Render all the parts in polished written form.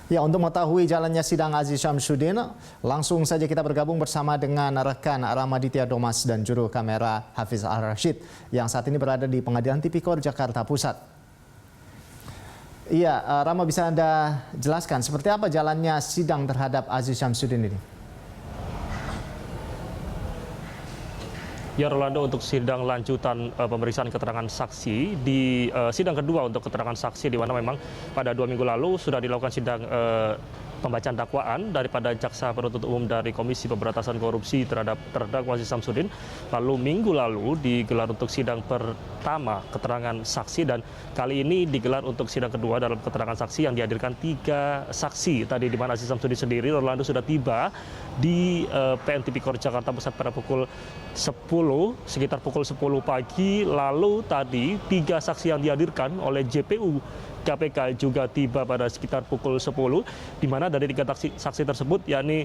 Ya, untuk mengetahui jalannya sidang Aziz Syamsuddin, langsung saja kita bergabung bersama dengan rekan Ramaditya Domas dan juru kamera Hafiz Al-Rashid yang saat ini berada di Pengadilan Tipikor Jakarta Pusat. Iya, Rama, bisa Anda jelaskan seperti apa jalannya sidang terhadap Aziz Syamsuddin ini? Ya, Rolando, untuk sidang lanjutan pemeriksaan keterangan saksi di sidang kedua untuk keterangan saksi, di mana memang pada 2 minggu lalu sudah dilakukan sidang pembacaan dakwaan daripada jaksa penuntut umum dari Komisi Pemberantasan Korupsi terhadap terdakwa Aziz Syamsuddin. Lalu minggu lalu digelar untuk sidang pertama keterangan saksi, dan kali ini digelar untuk sidang kedua dalam keterangan saksi yang dihadirkan 3 saksi. Tadi di mana Aziz Syamsuddin sendiri, Rolando, sudah tiba di PN Tipikor Jakarta Pusat pada pukul 10, sekitar pukul 10 pagi. Lalu tadi 3 saksi yang dihadirkan oleh JPU KPK juga tiba pada sekitar pukul 10, di mana dari 3 saksi tersebut, yakni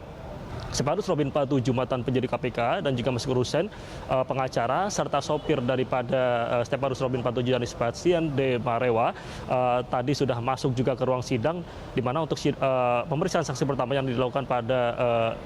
Stepanus Robin Patuju, mantan penyidik KPK, dan juga Maskur Hussein, pengacara, serta sopir daripada Stepanus Robin Patuju dan Sebastian de Marewa, tadi sudah masuk juga ke ruang sidang, di mana untuk pemeriksaan saksi pertama yang dilakukan pada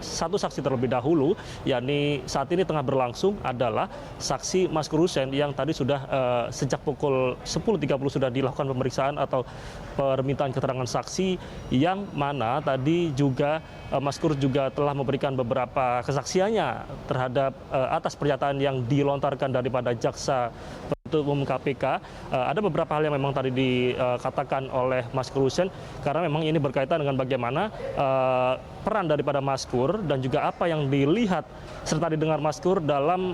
satu saksi terlebih dahulu, yakni saat ini tengah berlangsung, adalah saksi Maskur Hussein yang tadi sudah sejak pukul 10.30 sudah dilakukan pemeriksaan atau permintaan keterangan saksi, yang mana tadi juga Maskur juga telah memberikan beberapa kesaksiannya terhadap atas pernyataan yang dilontarkan daripada jaksa penuntut umum KPK. Ada beberapa hal yang memang tadi dikatakan oleh Maskur Hussein, karena memang ini berkaitan dengan bagaimana peran daripada Maskur dan juga apa yang dilihat serta didengar Maskur dalam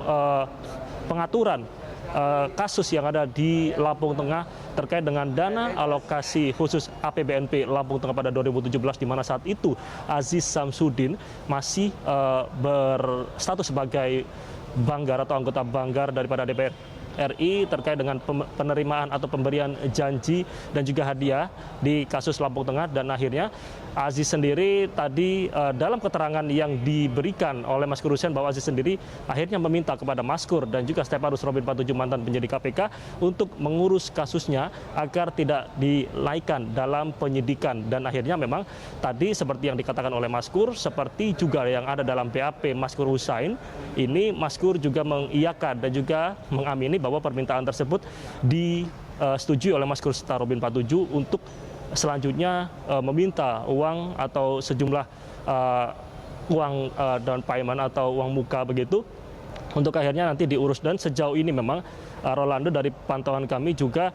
pengaturan kasus yang ada di Lampung Tengah terkait dengan dana alokasi khusus APBNP Lampung Tengah pada 2017, di mana saat itu Aziz Syamsuddin masih berstatus sebagai banggar atau anggota banggar daripada DPR RI terkait dengan penerimaan atau pemberian janji dan juga hadiah di kasus Lampung Tengah. Dan akhirnya Aziz sendiri tadi dalam keterangan yang diberikan oleh Maskur Hussein, bahwa Aziz sendiri akhirnya meminta kepada Maskur dan juga Stepanus Robin Patuju, mantan penyidik KPK, untuk mengurus kasusnya agar tidak dinaikkan dalam penyidikan. Dan akhirnya memang tadi seperti yang dikatakan oleh Maskur, seperti juga yang ada dalam BAP Maskur Hussein, ini Maskur juga mengiyakan dan juga mengamini bahwa permintaan tersebut disetujui oleh Maskur Robin Patuju untuk selanjutnya meminta uang atau sejumlah uang down payment atau uang muka begitu, untuk akhirnya nanti diurus. Dan sejauh ini memang Rolando, dari pantauan kami juga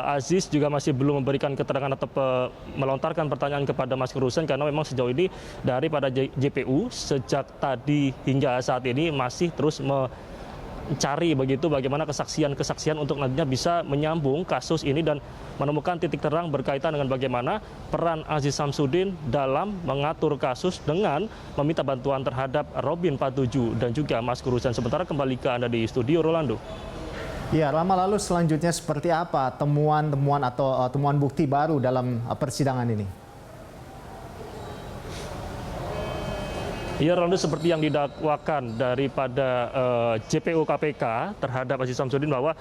Aziz juga masih belum memberikan keterangan atau melontarkan pertanyaan kepada Maskur Hussein, karena memang sejauh ini daripada JPU sejak tadi hingga saat ini masih terus mencari begitu bagaimana kesaksian untuk nantinya bisa menyambung kasus ini dan menemukan titik terang berkaitan dengan bagaimana peran Aziz Syamsuddin dalam mengatur kasus dengan meminta bantuan terhadap Robin Patuju dan juga Maskur Hussein. Sementara kembali ke Anda di studio, Rolando. Ya, Rama, lalu selanjutnya seperti apa temuan-temuan atau temuan bukti baru dalam persidangan ini? Ya, Rolando, seperti yang didakwakan daripada JPU KPK terhadap Aziz Syamsuddin, bahwa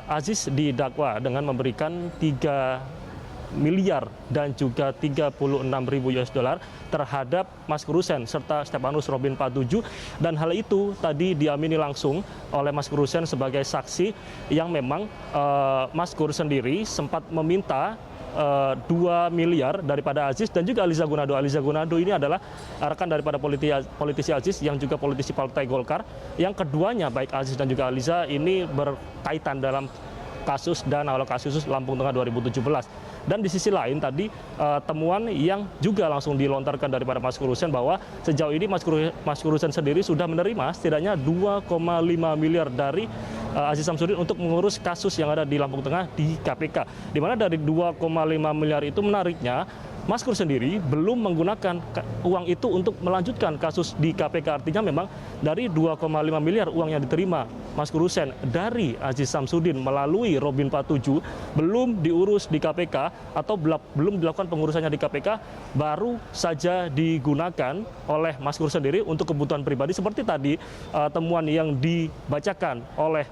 Aziz didakwa dengan memberikan 3 miliar dan juga 36.000 US dollar terhadap Maskur Hussein serta Stepanus Robin Patuju, dan hal itu tadi diamini langsung oleh Maskur Hussein sebagai saksi, yang memang Maskur sendiri sempat meminta 2 miliar daripada Aziz dan juga Aliza Gunado. Aliza Gunado ini adalah rekan daripada politisi Aziz yang juga politisi Partai Golkar, yang keduanya, baik Aziz dan juga Aliza, ini berkaitan dalam kasus dana alokasi khusus Lampung Tengah 2017. Dan di sisi lain tadi temuan yang juga langsung dilontarkan daripada Maskur Hussein, bahwa sejauh ini Maskur Hussein sendiri sudah menerima setidaknya 2,5 miliar dari Aziz Syamsuddin untuk mengurus kasus yang ada di Lampung Tengah di KPK. Di mana dari 2,5 miliar itu, menariknya Maskur sendiri belum menggunakan uang itu untuk melanjutkan kasus di KPK. Artinya memang dari 2,5 miliar uang yang diterima Maskur Hussein dari Aziz Syamsuddin melalui Robin Patuju belum diurus di KPK atau belum dilakukan pengurusannya di KPK, baru saja digunakan oleh Maskur sendiri untuk kebutuhan pribadi, seperti tadi temuan yang dibacakan oleh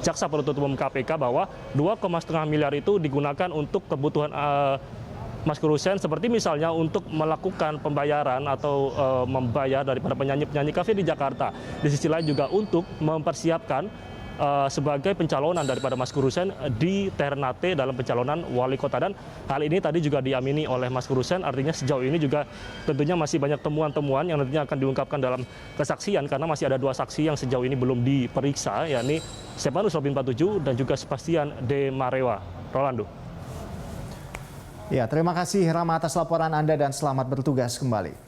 jaksa penuntut umum KPK, bahwa 2,5 miliar itu digunakan untuk kebutuhan Mas Kurusen, seperti misalnya untuk melakukan pembayaran atau membayar daripada penyanyi-penyanyi kafe di Jakarta. Di sisi lain juga untuk mempersiapkan sebagai pencalonan daripada Mas Kurusen di Ternate dalam pencalonan wali kota. Dan hal ini tadi juga diamini oleh Mas Kurusen, artinya sejauh ini juga tentunya masih banyak temuan-temuan yang nantinya akan diungkapkan dalam kesaksian, karena masih ada 2 saksi yang sejauh ini belum diperiksa, yakni Stefanus Robin 47 dan juga Sebastian De Marewa. Rolando. Ya, terima kasih Rama atas laporan Anda dan selamat bertugas kembali.